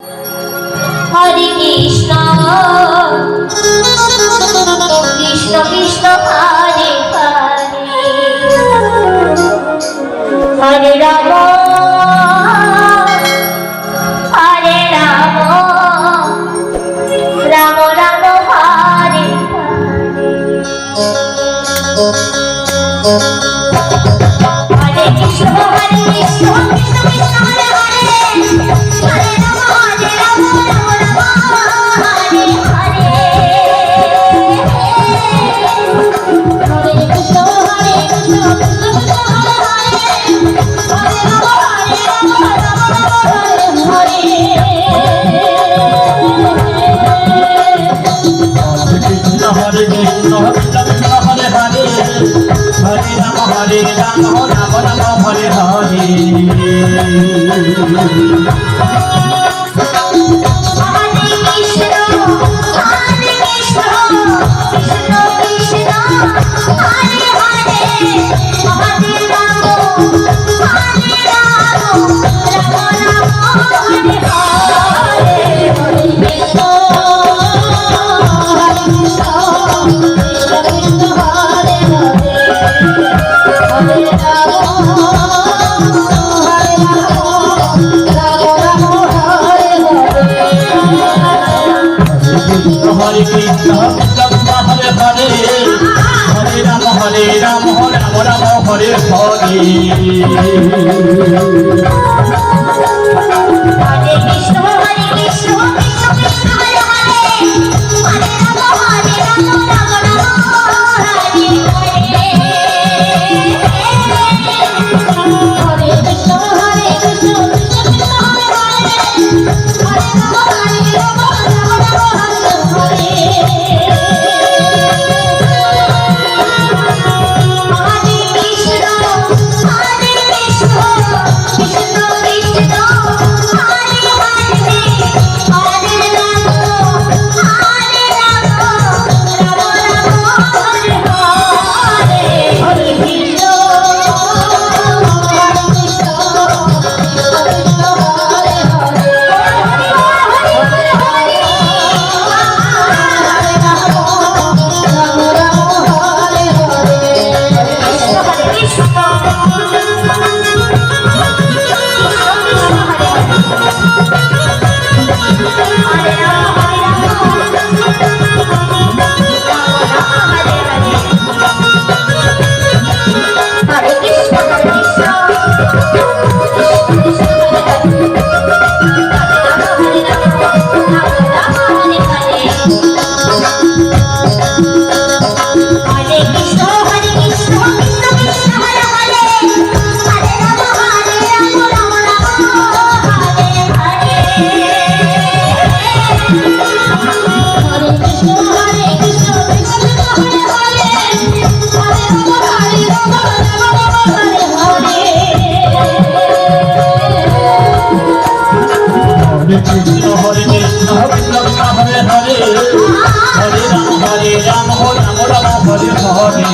Hare Krishna Krishna Krishna Hare Hare Hare Ram Hare Ram Ram Ram Hare Hare Krishna Krishna Krishna Hare Hare Hare Ram Ram Ram Hare Hare Hare Krishna Krishna Krishna Hare Hare Ram Ram Ram Hare Hare Hare Krishna Krishna Hare Hare Hare Ram Ram Ram Hare Hare Hare Krishna Krishna Krishna Hare Hare Hare Ram Ram Ram Hare Hare Hare Krishna Krishna Krishna Hare Hare Hare Ram Hare Hare